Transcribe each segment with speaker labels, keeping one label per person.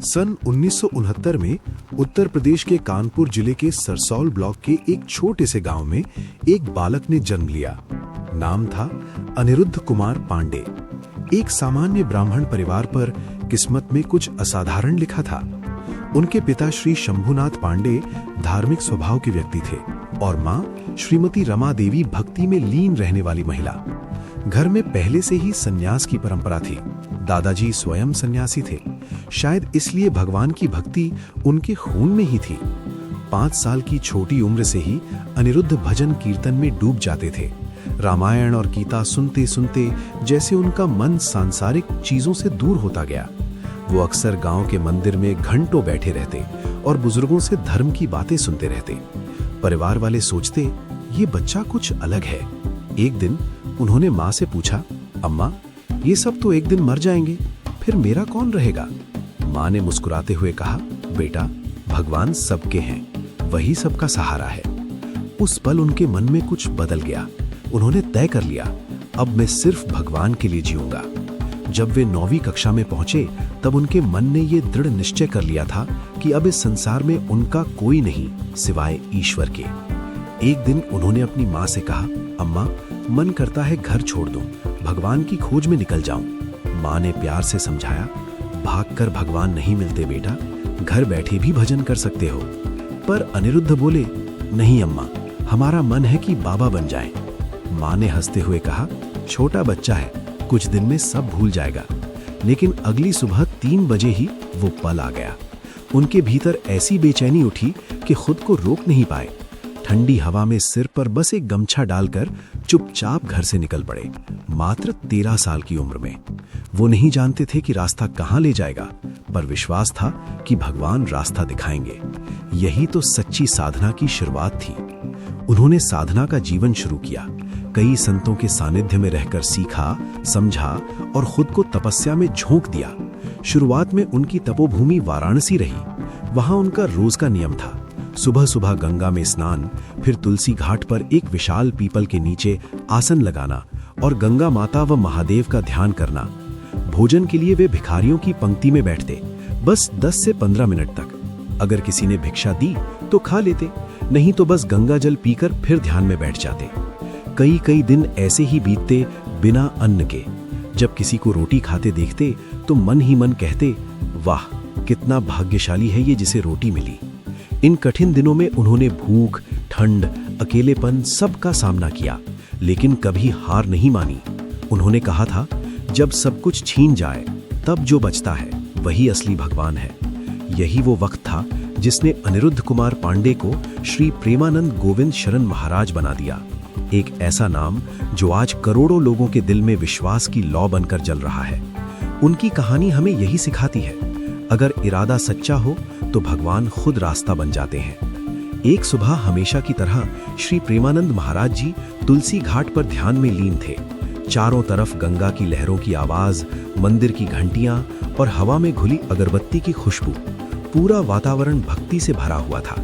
Speaker 1: सन 1969 में उत्तर प्रदेश के कानपुर जिले के सरसौल ब्लॉक के एक छोटे से गांव में एक बालक ने जन्म लिया। नाम था अनिरुद्ध कुमार पांडे। एक सामान्य ब्राह्मण परिवार पर किस्मत में कुछ असाधारण लिखा था। उनके पिता श्री शंभुनाथ पांडे धार्मिक स्वभाव के व्यक्ति थे और मां श्रीमती रमा देवी भक्ति में लीन रहने वाली महिला। घर में पहले से ही सन्यास की परंपरा थी। दादाजी स्वयं सन्यासी थे। शायद इसलिए भगवान की भक्ति उनके खून में ही थी। 5 साल की छोटी उम्र से ही अनिरुद्ध भजन कीर्तन में डूब जाते थे। रामायण और गीता सुनते सुनते जैसे उनका मन सांसारिक चीजों से दूर होता गया। वो अक्सर गांव के मंदिर में घंटों बैठे रहते और बुजुर्गों से धर्म की बातें सुनते रहते। परिवार वाले सोचते ये बच्चा कुछ अलग है। एक दिन उन्होंने माँ से पूछा, अम्मा ये सब तो एक दिन मर जाएंगे, फिर मेरा कौन रहेगा? माँ ने मुस्कुराते हुए कहा, बेटा भगवान सबके हैं, वही सबका सहारा है। उस पल उनके मन में कुछ बदल गया। उन्होंने तय कर लिया, अब मैं सिर्फ भगवान के लिए जीऊंगा। जब वे 9वीं कक्षा में पहुंचे तब उनके मन ने ये दृढ़ निश्चय कर लिया था कि अब इस संसार में उनका कोई नहीं सिवाय ईश्वर के। एक दिन उन्होंने अपनी माँ से कहा, अम्मा मन करता है घर छोड़ दूं, भगवान की खोज में निकल जाऊं। माँ ने प्यार से समझाया, भागकर भगवान नहीं मिलते बेटा, घर बैठे भी भजन कर सकते हो। पर अनिरुद्ध बोले, नहीं अम्मा, हमारा मन है कि बाबा बन जाएं। माँ ने हंसते हुए कहा, छोटा बच्चा है, कुछ दिन में सब भूल जाएगा। लेकिन अगली सुबह 3 बजे ही वो पल आ गया। उनके भीतर ऐसी बेचैनी उठी कि खुद को रोक नहीं पाए। ठंडी हवा में सिर पर बस एक गमछा डालकर चुपचाप घर से निकल पड़े। मात्र 13 साल की उम्र में। वो नहीं जानते थे कि रास्ता कहाँ ले जाएगा, पर विश्वास था कि भगवान रास्ता दिखाएंगे। यही तो सच्ची साधना की शुरुआत थी। उन्होंने साधना का जीवन शुरू किया। कई संतों के सानिध्य में रहकर सीखा, समझा और खुद को तपस्या में झोंक दिया। शुरुआत में उनकी तपोभूमि वाराणसी रही। वहां उनका रोज का नियम था, सुबह सुबह गंगा में स्नान, फिर तुलसी घाट पर एक विशाल पीपल के नीचे आसन लगाना और गंगा माता व महादेव का ध्यान करना। भोजन के लिए वे भिखारियों की पंक्ति में बैठते, बस 10 से 15 मिनट तक। अगर किसी ने भिक्षा दी तो खा लेते, नहीं तो बस गंगा जल पीकर फिर ध्यान में बैठ जाते। कई दिन ऐसे ही बीतते बिना अन्न के। जब किसी को रोटी खाते देखते तो मन ही मन कहते, वाह कितना भाग्यशाली है ये जिसे रोटी मिली। इन कठिन दिनों में उन्होंने भूख, ठंड, अकेलेपन सबका सामना किया, लेकिन कभी हार नहीं मानी। उन्होंने कहा था, जब सब कुछ छीन जाए तब जो बचता है वही असली भगवान है। यही वो वक्त था जिसने अनिरुद्ध कुमार पांडे को श्री प्रेमानंद गोविंद शरण महाराज बना दिया। एक ऐसा नाम जो आज करोड़ों लोगों के दिल में विश्वास की लौ बनकर जल रहा है। उनकी कहानी हमें यही सिखाती है, अगर इरादा सच्चा हो तो भगवान खुद रास्ता बन जाते हैं। एक सुबह हमेशा की तरह श्री प्रेमानंद महाराज जी तुलसी घाट पर ध्यान में लीन थे। चारों तरफ गंगा की लहरों की आवाज, मंदिर की घंटियां और हवा में घुली अगरबत्ती की खुशबू। पूरा वातावरण भक्ति से भरा हुआ था।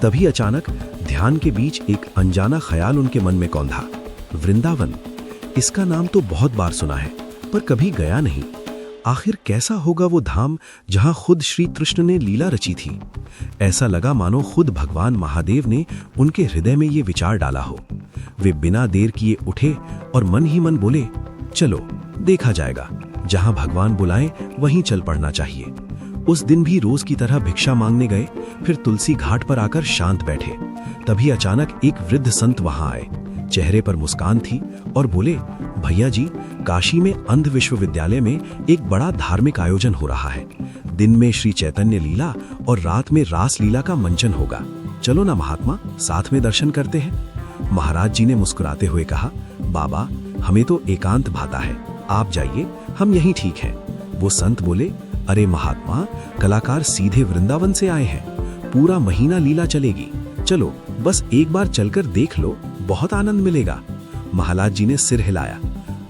Speaker 1: तभी अचानक ध्यान के बीच एक अनजाना ख्याल उनके मन में कौंधा, वृंदावन। इसका नाम तो बहुत बार सुना है, पर कभी गया नहीं। आखिर कैसा होगा वो धाम जहां खुद श्री कृष्ण ने लीला रची थी? ऐसा लगा मानो खुद भगवान महादेव ने उनके हृदय में ये विचार डाला हो। वे बिना देर किए उठे और मन ही मन बोले, चलो देखा जाएगा, जहां भगवान बुलाएं वहीं चल पड़ना चाहिए। उस दिन भी रोज की तरह भिक्षा मांगने गए, फिर तुलसी घाट पर आकर शांत बैठे। तभी अचानक एक वृद्ध संत वहां आए। चेहरे पर मुस्कान थी और बोले, भैया जी, काशी में अंध विश्वविद्यालय में एक बड़ा धार्मिक आयोजन हो रहा है। दिन में श्री चैतन्य लीला और रात में रास लीला का मंचन होगा। चलो ना महात्मा, साथ में दर्शन करते हैं। महाराज जी ने मुस्कुराते हुए कहा, बाबा हमें तो एकांत भाता है, आप जाइए, हम यहीं ठीक हैं। वो संत बोले, अरे महात्मा, कलाकार सीधे वृंदावन से आए हैं, पूरा महीना लीला चलेगी, चलो बस एक बार चलकर देख लो, बहुत आनंद मिलेगा। महाराज जी ने सिर हिलाया,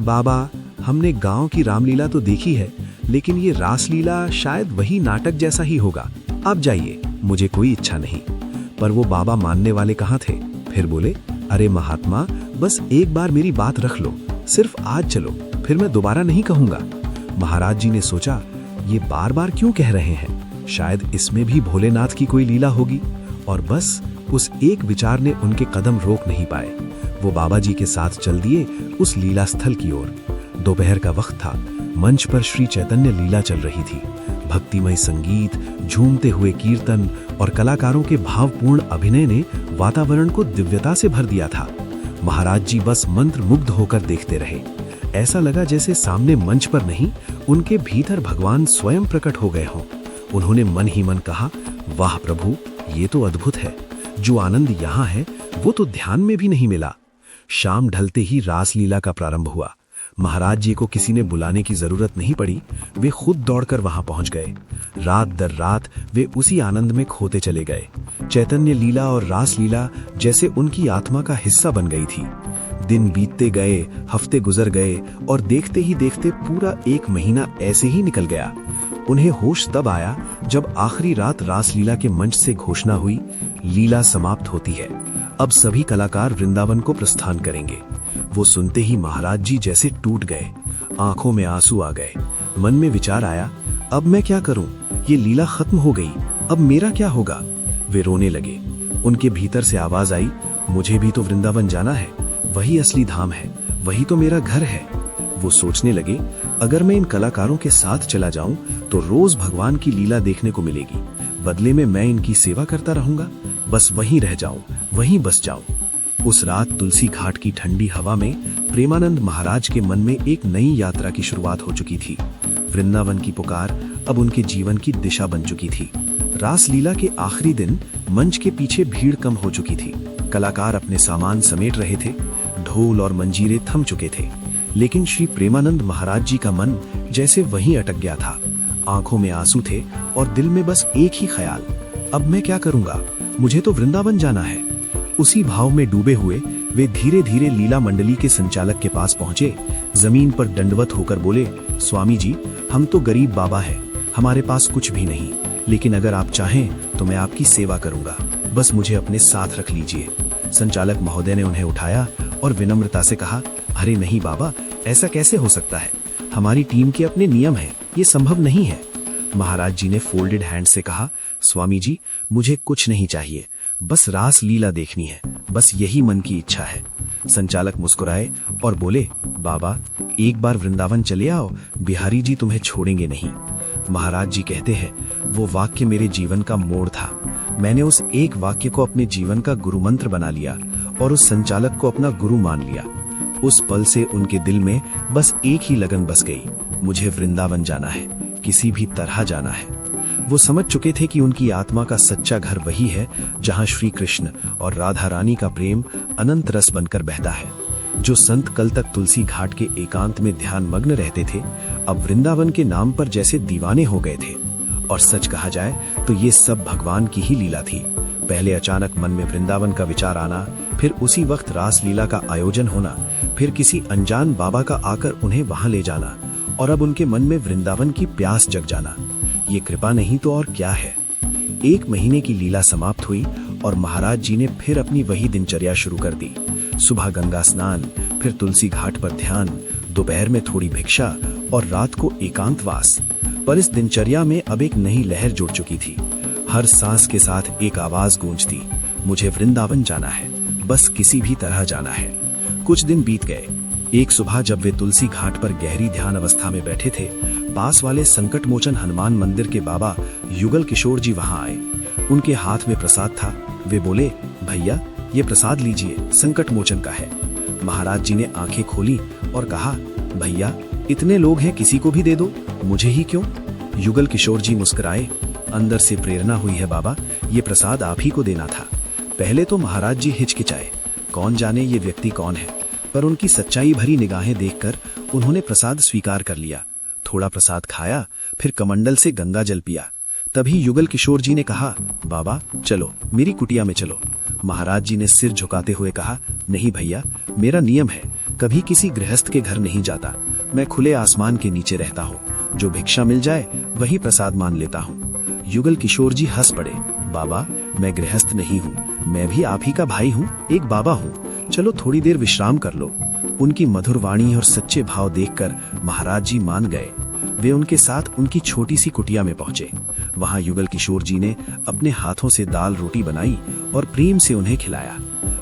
Speaker 1: बाबा हमने गांव की रामलीला तो देखी है, लेकिन ये रासलीला शायद वही नाटक जैसा ही होगा, आप जाइए, मुझे कोई इच्छा नहीं। पर वो बाबा मानने वाले कहाँ थे? फिर बोले, अरे महात्मा बस एक बार मेरी बात रख लो, सिर्फ आज चलो, फिर मैं दोबारा नहीं कहूंगा। महाराज जी ने सोचा, ये बार बार क्यों कह रहे हैं?
Speaker 2: शायद इसमें भी भोलेनाथ की कोई लीला होगी। और बस उस एक विचार ने उनके कदम रोक नहीं पाए। वो बाबा जी के साथ चल दिए उस लीला स्थल की ओर। दोपहर का वक्त था। मंच पर श्री चैतन्य लीला चल रही थी। भक्तिमय संगीत, झूमते हुए कीर्तन और कलाकारों के भावपूर्ण अभिनय ने वातावरण को दिव्यता से भर दिया था। महाराज जी बस मंत्र मुग्ध होकर देखते रहे। ऐसा लगा जैसे सामने मंच पर नहीं, उनके भीतर भगवान स्वयं प्रकट हो गए हों। उन्होंने मन ही मन कहा, वाह प्रभु, ये तो अद्भुत है। जो आनंद यहाँ है वो तो ध्यान में भी नहीं मिला। शाम ढलते ही रासलीला का प्रारंभ हुआ। महाराज जी को किसी ने बुलाने की जरूरत नहीं पड़ी, वे खुद दौड़कर वहां पहुंच गए। रात दर रात वे उसी आनंद में खोते चले गए। चैतन्य लीला और रासलीला जैसे उनकी आत्मा का हिस्सा बन गई थी। दिन बीतते गए, हफ्ते गुजर गए और देखते ही देखते पूरा 1 महीना ऐसे ही निकल गया। उन्हें होश तब आया जब आखिरी रात रासलीला के मंच से घोषणा हुई, लीला समाप्त होती है। अब सभी कलाकार वृंदावन को प्रस्थान करेंगे। वो सुनते ही महाराज जी जैसे टूट गए। आंखों में आंसू आ गए। मन में विचार आया, अब मैं क्या करूं? ये लीला खत्म हो गई, अब मेरा क्या होगा? वे रोने लगे। उनके भीतर से आवाज आई, मुझे भी तो वृंदावन जाना है, वही असली धाम है, वही तो मेरा घर है। वो सोचने लगे, अगर मैं इन कलाकारों के साथ चला जाऊं तो रोज भगवान की लीला देखने को मिलेगी। बदले में मैं इनकी सेवा करता रहूंगा, बस वहीं रह जाऊं, वहीं बस जाऊं। उस रात तुलसी घाट की ठंडी हवा में प्रेमानंद महाराज के मन में एक नई यात्रा की शुरुआत हो चुकी थी। वृंदावन की पुकार अब उनके जीवन की दिशा बन चुकी थी। रासलीला के आखिरी दिन मंच के पीछे भीड़ कम हो चुकी थी। कलाकार अपने सामान समेट रहे थे, ढोल और मंजीरे थम चुके थे, लेकिन श्री प्रेमानंद महाराज जी का मन जैसे वहीं अटक गया था। आंखों में आंसू थे और दिल में बस एक ही ख्याल, अब मैं क्या करूंगा? मुझे तो वृंदावन जाना है। उसी भाव में डूबे हुए वे धीरे धीरे लीला मंडली के संचालक के पास पहुंचे। जमीन पर दंडवत होकर बोले, स्वामी जी, हम तो गरीब बाबा हैं, हमारे पास कुछ भी नहीं, लेकिन अगर आप चाहें तो मैं आपकी सेवा करूंगा, बस मुझे अपने साथ रख लीजिए। संचालक महोदय ने उन्हें उठाया और विनम्रता से कहा, अरे नहीं बाबा, ऐसा कैसे हो सकता है? हमारी टीम के अपने नियम हैं, ये संभव नहीं है। महाराज जी ने फोल्डेड हैंड से कहा, स्वामी जी, मुझे कुछ नहीं चाहिए, बस रास लीला देखनी है, बस यही मन की इच्छा है। संचालक मुस्कुराए और बोले, बाबा, एक बार वृंदावन चले आओ, बिहारी जी तुम्हें छोड़ेंगे नहीं। महाराज जी कहते हैं, वो वाक्य मेरे जीवन का मोड़ था। मैंने उस एक वाक्य को अपने जीवन का गुरु मंत्र बना लिया और उस संचालक को अपना गुरु मान लिया। उस पल से उनके दिल में बस एक ही लगन बस गई, मुझे वृंदावन जाना है, किसी भी तरह जाना है। वो समझ चुके थे कि उनकी आत्मा का सच्चा घर वही है जहां श्री कृष्ण और राधा रानी का प्रेम अनंत रस बनकर बहता है। जो संत कल तक तुलसी घाट के एकांत में ध्यान मग्न रहते थे, अब वृंदावन के नाम पर जैसे दीवाने हो गए थे। और सच कहा जाए तो ये सब भगवान की ही लीला थी। पहले अचानक मन में वृंदावन का विचार आना, फिर उसी वक्त रास लीला का आयोजन होना, फिर किसी अनजान बाबा का आकर उन्हें वहां ले जाना, और अब उनके मन में वृंदावन की प्यास जग जाना। ये कृपा नहीं तो और क्या है। 1 महीने की लीला समाप्त हुई और महाराज जी ने फिर अपनी वही दिनचर्या शुरू कर दी। सुबह गंगा स्नान, फिर तुलसी घाट पर ध्यान, दोपहर में थोड़ी भिक्षा और रात को एकांतवास। पर इस दिनचर्या में अब एक नई लहर जुड़ चुकी थी। हर सांस के साथ एक आवाज गूंजती, मुझे वृंदावन जाना है, बस किसी भी तरह जाना है। कुछ दिन बीत गए। एक सुबह जब वे तुलसी घाट पर गहरी ध्यान अवस्था में बैठे थे, पास वाले संकट मोचन हनुमान मंदिर के बाबा युगल किशोर जी वहां आए। उनके हाथ में प्रसाद था। वे बोले, भैया, ये प्रसाद लीजिए, संकट मोचन का है। महाराज जी ने आंखें खोली और कहा, भैया, इतने लोग हैं, किसी को भी दे दो, मुझे ही क्यों? युगल किशोर जी मुस्कुराए, अंदर से प्रेरणा हुई है बाबा, ये प्रसाद आप ही को देना था। पहले तो महाराज जी हिचकिचाए, कौन जाने ये व्यक्ति कौन है, पर उनकी सच्चाई भरी निगाहें देखकर उन्होंने प्रसाद स्वीकार कर लिया। थोड़ा प्रसाद खाया, फिर कमंडल से गंगा जल पिया। तभी युगल किशोर जी ने कहा, बाबा चलो, मेरी कुटिया में चलो। महाराज जी ने सिर झुकाते हुए कहा, नहीं भैया, मेरा नियम है, कभी किसी गृहस्थ के घर नहीं जाता। मैं खुले आसमान के नीचे रहता हूँ, जो भिक्षा मिल जाए वही प्रसाद मान लेता हूँ। युगल किशोर जी हंस पड़े, बाबा, मैं गृहस्थ नहीं हूँ, मैं भी आप ही का भाई हूँ, एक बाबा हूँ, चलो थोड़ी देर विश्राम कर लो। उनकी मधुर वाणी और सच्चे भाव देखकर महाराज जी मान गए। वे उनके साथ उनकी छोटी सी कुटिया में पहुंचे। वहां युगल किशोर जी ने अपने हाथों से दाल रोटी बनाई और प्रेम से उन्हें खिलाया।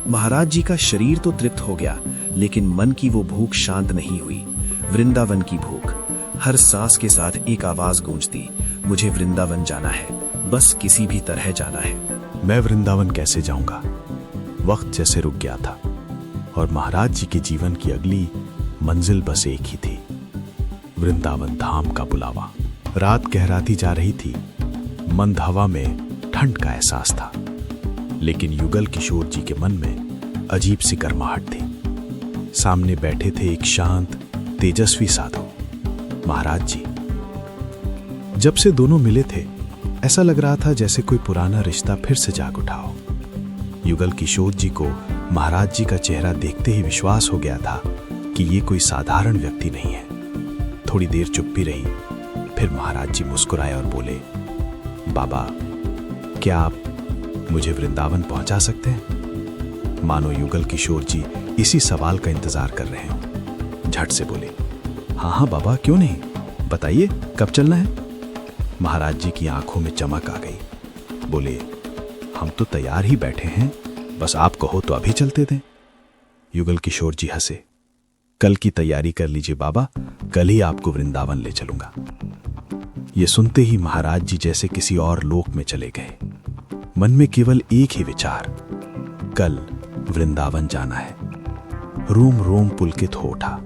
Speaker 2: महाराज जी का शरीर तो तृप्त हो गया, लेकिन मन की वो भूख शांत नहीं हुई। वृंदावन की भूख। हर सांस के साथ एक आवाज गूंजती, मुझे वृंदावन जाना है, बस किसी भी तरह जाना है।
Speaker 1: मैं वृंदावन कैसे जाऊंगा? वक्त जैसे रुक गया था और महाराज जी के जीवन की अगली मंजिल बस एक ही थी, वृंदावन धाम का बुलावा। रात गहराती जा रही थी, मंद हवा में ठंड का एहसास था, लेकिन युगल किशोर जी के मन में अजीब सी गर्माहट थी। सामने बैठे थे एक शांत तेजस्वी साधु, महाराज जी। जब से दोनों मिले थे, ऐसा लग रहा था जैसे कोई पुराना रिश्ता फिर से जाग उठा हो। युगल किशोर जी को महाराज जी का चेहरा देखते ही विश्वास हो गया था कि ये कोई साधारण व्यक्ति नहीं है। थोड़ी देर चुप्पी रही, फिर महाराज जी मुस्कुराए और बोले, बाबा, क्या आप मुझे वृंदावन पहुंचा सकते हैं? मानो युगल किशोर जी इसी सवाल का इंतजार कर रहे हो। झट से बोले, हाँ हाँ बाबा, क्यों नहीं, बताइए कब चलना है? महाराज जी की आंखों में चमक आ गई। बोले, हम तो तैयार ही बैठे हैं, बस आप कहो तो अभी चलते थे। युगल किशोर जी हंसे, कल की तैयारी कर लीजिए बाबा, कल ही आपको वृंदावन ले चलूंगा। ये सुनते ही महाराज जी जैसे किसी और लोक में चले गए। मन में केवल एक ही विचार, कल वृंदावन जाना है। रोम रोम पुलकित हो उठा।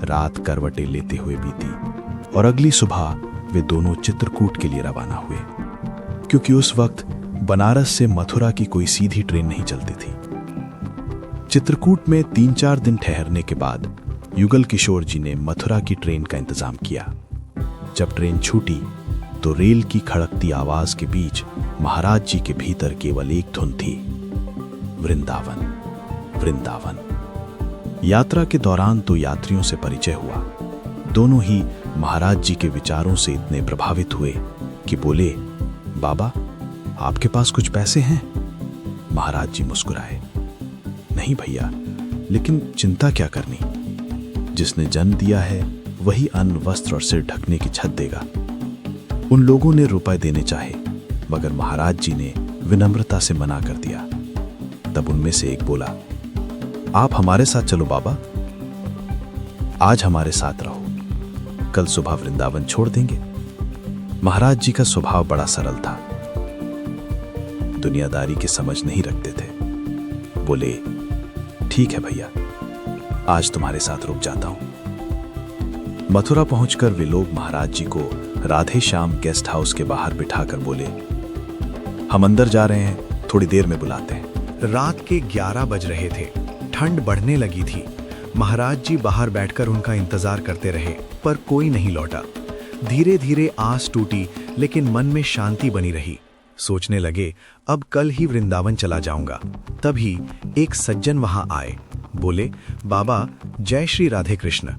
Speaker 1: रात करवटें लेते हुए बीती और अगली सुबह वे दोनों चित्रकूट के लिए रवाना हुए, क्योंकि उस वक्त बनारस से मथुरा की कोई सीधी ट्रेन नहीं चलती थी। चित्रकूट में 3-4 दिन ठहरने के बाद युगल किशोर जी ने मथुरा की ट्रेन का इंतजाम किया। जब ट्रेन छूटी तो रेल की खड़कती आवाज के बीच महाराज जी के भीतर केवल एक धुन थी, वृंदावन, वृंदावन। यात्रा के दौरान तो यात्रियों से परिचय हुआ। दोनों ही महाराज जी के विचारों से इतने प्रभावित हुए कि बोले, बाबा, आपके पास कुछ पैसे हैं? महाराज जी मुस्कुराए, नहीं भैया, लेकिन चिंता क्या करनी, जिसने जन्म दिया है वही अन्न, वस्त्र और सिर ढकने की छत देगा। उन लोगों ने रुपए देने चाहे, मगर महाराज जी ने विनम्रता से मना कर दिया। तब उनमें से एक बोला, आप हमारे साथ चलो बाबा, आज हमारे साथ रहो, कल सुबह वृंदावन छोड़ देंगे। महाराज जी का स्वभाव बड़ा सरल था, दुनियादारी की समझ नहीं रखते थे। बोले, ठीक है भैया, आज तुम्हारे साथ रुक जाता हूं। मथुरा पहुंचकर वे लोग महाराज जी को राधे श्याम गेस्ट हाउस के बाहर बिठाकर बोले, हम अंदर जा रहे हैं, थोड़ी देर में बुलाते हैं। रात के 11 बज रहे थे, ठंड बढ़ने लगी थी। महाराज जी बाहर बैठकर उनका इंतजार करते रहे, पर कोई नहीं लौटा। धीरे धीरे आस टूटी, लेकिन मन में शांति बनी रही। सोचने लगे, अब कल ही वृंदावन चला जाऊंगा। तभी एक सज्जन वहां आए। बोले, बाबा, जय श्री राधे कृष्ण,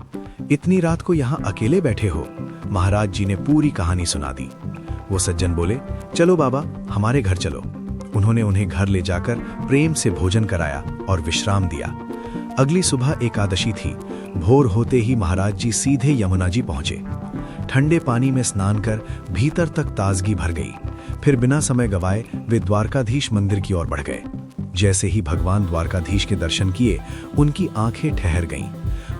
Speaker 1: इतनी रात को यहाँ अकेले बैठे हो? महाराज जी ने पूरी कहानी सुना दी। वो सज्जन बोले, चलो बाबा, हमारे घर चलो। उन्होंने उन्हें घर ले जाकर प्रेम से भोजन कराया और विश्राम दिया। अगली सुबह एकादशी थी। भोर होते ही महाराज जी सीधे यमुना जी पहुंचे। ठंडे पानी में स्नान कर भीतर तक ताजगी भर गई। फिर बिना समय गवाए वे द्वारकाधीश मंदिर की ओर बढ़ गए। जैसे ही भगवान द्वारकाधीश के दर्शन किए, उनकी आंखें ठहर गईं।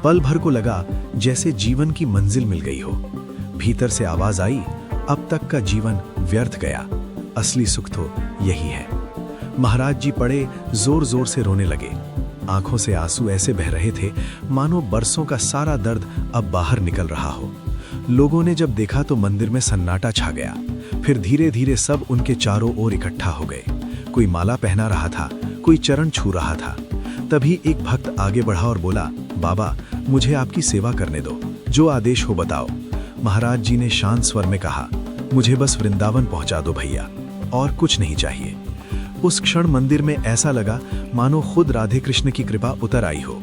Speaker 1: पल भर को लगा जैसे जीवन की मंजिल मिल गई हो। भीतर से आवाज आई, अब तक का जीवन व्यर्थ गया, असली सुख तो यही है। महाराज जी पड़े जोर जोर से रोने लगे। आंखों से आंसू ऐसे बह रहे थे मानो बरसों का सारा दर्द अब बाहर निकल रहा हो। लोगों ने जब देखा तो मंदिर में सन्नाटा छा गया। फिर धीरे धीरे सब उनके चारों ओर इकट्ठा हो गए। कोई माला पहना रहा था, कोई चरण छू रहा था। तभी एक भक्त आगे बढ़ा और बोला, बाबा, मुझे आपकी सेवा करने दो, जो आदेश हो बताओ। महाराज जी ने शांत स्वर में कहा, मुझे बस वृंदावन पहुंचा दो भैया, और कुछ नहीं चाहिए। उस क्षण मंदिर में ऐसा लगा मानो खुद राधे कृष्ण की कृपा उतर आई हो।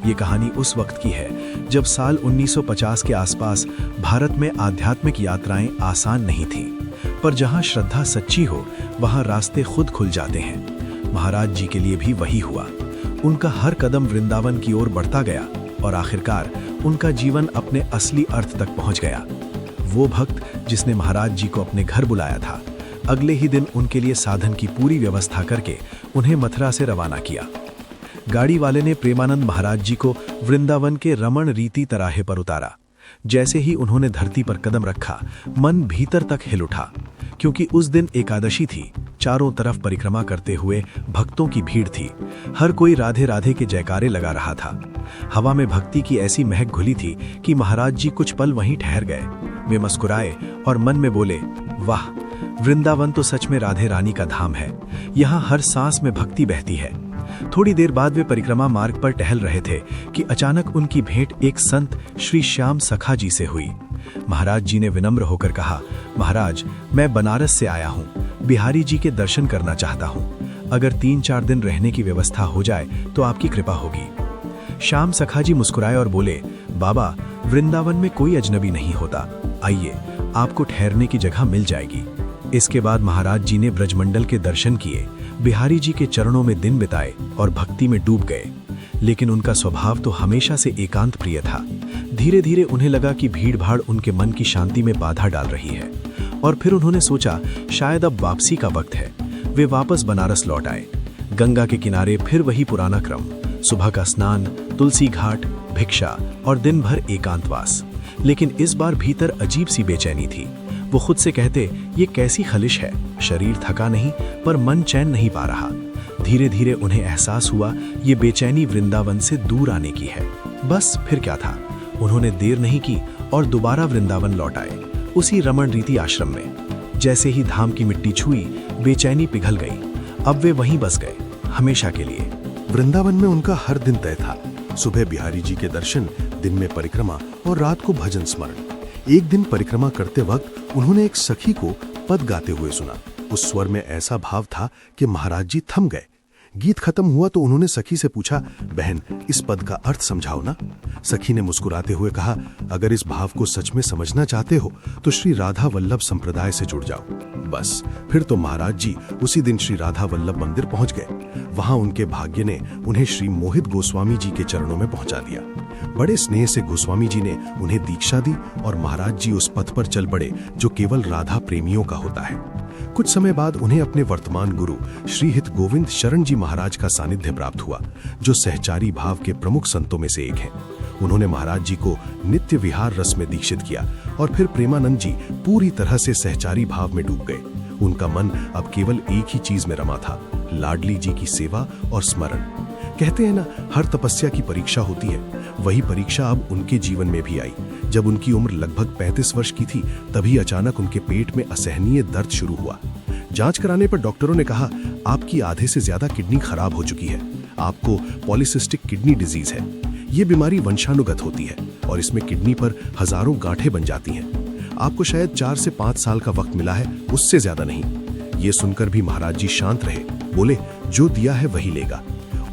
Speaker 1: ये कहानी उस वक्त की है जब साल 1950 के आसपास भारत में आध्यात्मिक यात्राएं आसान नहीं थीं, पर जहां श्रद्धा सच्ची हो वहां रास्ते खुद खुल जाते हैं। महाराज जी के लिए भी वही हुआ। उनका हर कदम वृंदावन की ओर बढ़ता गया और आखिरकार उनका जीवन अपने असली अर्थ तक पहुंच गया।
Speaker 2: वो भक्त जिसने महाराज जी को अपने घर बुलाया था, अगले ही दिन उनके लिए साधन की पूरी व्यवस्था करके उन्हें मथुरा से रवाना किया। गाड़ी वाले ने प्रेमानंद महाराज जी को वृंदावन के रमण रीति तराहे पर उतारा। जैसे ही उन्होंने धरती पर कदम रखा, मन भीतर तक हिल उठा, क्योंकि उस दिन एकादशी थी। चारों तरफ परिक्रमा करते हुए भक्तों की भीड़ थी। हर कोई राधे राधे के जयकारे लगा रहा था। हवा में भक्ति की ऐसी महक घुली थी कि महाराज जी कुछ पल वहीं ठहर गए। वे मुस्कुराए और मन में बोले, वाह, वृंदावन तो सच में राधे रानी का धाम है। यहाँ हर सांस में भक्ति बहती है। थोड़ी देर बाद वे परिक्रमा मार्ग पर टहल रहे थे कि अचानक उनकी भेंट एक संत श्री श्याम सखा जी से हुई। महाराज जी ने विनम्र होकर कहा, महाराज, मैं बनारस से आया हूँ, बिहारी जी के दर्शन करना चाहता हूँ। अगर 3-4 दिन रहने की व्यवस्था हो जाए तो आपकी कृपा होगी। श्याम सखा जी मुस्कुराए और बोले, बाबा, वृंदावन में कोई अजनबी नहीं होता, आइए, आपको ठहरने की जगह मिल जाएगी। इसके बाद महाराज जी ने ब्रजमंडल के दर्शन किए, बिहारी जी के चरणों में दिन बिताए और भक्ति में डूब गए। लेकिन उनका स्वभाव तो हमेशा से एकांत प्रिय था। धीरे धीरे उन्हें लगा कि भीड़ भाड़ उनके मन की शांति में बाधा डाल रही है, और फिर उन्होंने सोचा शायद अब वापसी का वक्त है। वे वापस बनारस लौट आए। गंगा के किनारे फिर वही पुराना क्रम, सुबह का स्नान, तुलसी घाट, भिक्षा और दिन भर एकांतवास। लेकिन इस बार भीतर अजीब सी बेचैनी थी। वो खुद से कहते, ये कैसी खलिश है, शरीर थका नहीं पर मन चैन नहीं पा रहा। धीरे धीरे उन्हें एहसास हुआ ये बेचैनी वृंदावन से दूर आने की है। बस फिर क्या था, उन्होंने देर नहीं की और दोबारा वृंदावन लौट आए, उसी रमण रीति आश्रम में। जैसे ही धाम की मिट्टी छुई, बेचैनी पिघल गई। अब वे वहीं बस गए, हमेशा के लिए।
Speaker 1: वृंदावन में उनका हर दिन तय था। सुबह बिहारी जी के दर्शन, दिन में परिक्रमा और रात को भजन स्मरण। एक दिन परिक्रमा करते वक्त उन्होंने एक सखी को पद गाते हुए सुना। उस स्वर में ऐसा भाव था कि महाराज जी थम गए। गीत खत्म हुआ तो उन्होंने सखी से पूछा, बहन, इस पद का अर्थ समझाओ ना। सखी ने मुस्कुराते हुए कहा, अगर इस भाव को सच में समझना चाहते हो तो श्री राधा वल्लभ संप्रदाय से जुड़ जाओ। बस फिर तो महाराज जी उसी दिन श्री राधा वल्लभ मंदिर पहुंच गए। वहां उनके भाग्य ने उन्हें श्री मोहित गोस्वामी जी के चरणों में पहुंचा दिया। बड़े स्नेह से गोस्वामी जी ने उन्हें दीक्षा दी और महाराज जी उस पथ पर चल पड़े जो केवल राधा प्रेमियों का होता है। कुछ समय बाद उन्हें अपने वर्तमान गुरु श्री हित गोविंद शरण जी महाराज का सानिध्य प्राप्त हुआ, जो सहचारी भाव के प्रमुख संतों में से एक हैं। उन्होंने महाराज जी को नित्य विहार रस में दीक्षित किया और फिर प्रेमानंद जी पूरी तरह से सहचारी भाव में डूब गए। उनका मन अब केवल एक ही चीज में रमा था, लाडली जी की सेवा और स्मरण। कहते हैं ना, हर तपस्या की परीक्षा होती है। वही परीक्षा अब उनके जीवन में भी आई। जब उनकी उम्र लगभग 35 वर्ष की थी, तभी अचानक उनके पेट में असहनीय दर्द शुरू हुआ। जांच कराने पर डॉक्टरों ने कहा, आपकी आधे से ज्यादा किडनी खराब हो चुकी है। आपको पॉलीसिस्टिक किडनी डिजीज है। ये बीमारी वंशानुगत होती है और इसमें किडनी पर हजारों गांठें बन जाती हैं। आपको शायद 4 से 5 साल का वक्त मिला है, उससे ज्यादा नहीं। ये सुनकर भी महाराज जी शांत रहे। बोले, जो दिया है वही लेगा।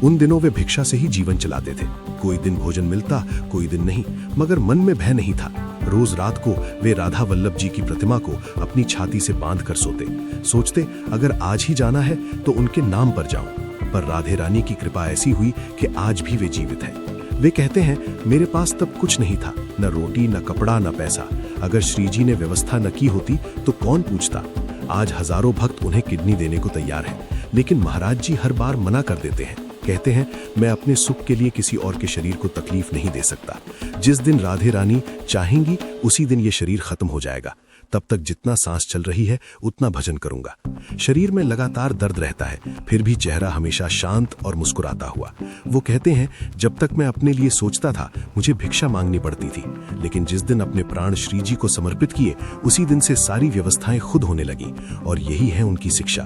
Speaker 1: उन दिनों वे भिक्षा से ही जीवन चलाते थे। कोई दिन भोजन मिलता, कोई दिन नहीं, मगर मन में भय नहीं था। रोज रात को वे राधा वल्लभ जी की प्रतिमा को अपनी छाती से बांध कर सोते। सोचते, अगर आज ही जाना है तो उनके नाम पर जाऊं। पर राधे रानी की कृपा ऐसी हुई कि आज भी वे जीवित हैं। वे कहते हैं, मेरे पास तब कुछ नहीं था, न रोटी, न कपड़ा, न पैसा। अगर श्री जी ने व्यवस्था न की होती तो कौन पूछता। आज हजारों भक्त उन्हें किडनी देने को तैयार हैं, लेकिन महाराज जी हर बार मना कर देते हैं। कहते हैं, मैं अपने सुख के लिए किसी और के शरीर को तकलीफ नहीं दे सकता। जिस दिन राधे रानी चाहेंगी उसी दिन ये शरीर खत्म हो जाएगा। तब तक जितना सांस चल रही है उतना भजन करूंगा। शरीर में लगातार दर्द रहता है, फिर भी चेहरा हमेशा शांत और मुस्कुराता हुआ। वो कहते हैं, जब तक मैं अपने लिए सोचता था मुझे भिक्षा मांगनी पड़ती थी, लेकिन जिस दिन अपने प्राण श्री जी को समर्पित किए उसी दिन से सारी व्यवस्थाएं खुद होने लगी। और यही है उनकी शिक्षा।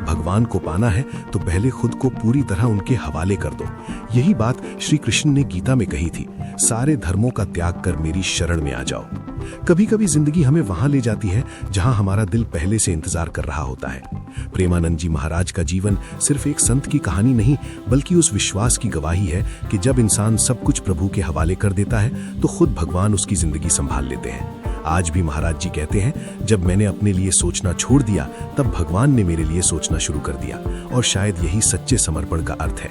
Speaker 1: भगवान को पाना है तो पहले खुद को पूरी तरह उनके हवाले कर दो। यही बात श्री कृष्ण ने गीता में कही थी, सारे धर्मों का त्याग कर मेरी शरण में आ जाओ। कभी कभी जिंदगी हमें वहां ले जाती है जहां हमारा दिल पहले से इंतजार कर रहा होता है। प्रेमानंद जी महाराज का जीवन सिर्फ एक संत की कहानी नहीं, बल्कि उस विश्वास की गवाही है कि जब इंसान सब कुछ प्रभु के हवाले कर देता है तो खुद भगवान उसकी जिंदगी संभाल लेते हैं।
Speaker 2: आज भी महाराज जी कहते हैं, जब मैंने अपने लिए सोचना छोड़ दिया तब भगवान ने मेरे लिए सोचना शुरू कर दिया। और शायद यही सच्चे समर्पण का अर्थ है।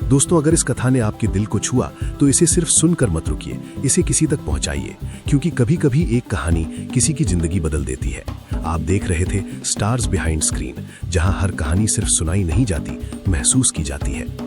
Speaker 2: दोस्तों, अगर इस कथा ने आपके दिल को छुआ तो इसे सिर्फ सुनकर मत रुकिए, इसे किसी तक पहुंचाइए, क्योंकि कभी कभी एक कहानी किसी की जिंदगी बदल देती है। आप देख रहे थे स्टार्स बिहाइंड स्क्रीन, जहां हर कहानी सिर्फ सुनाई नहीं जाती, महसूस की जाती है।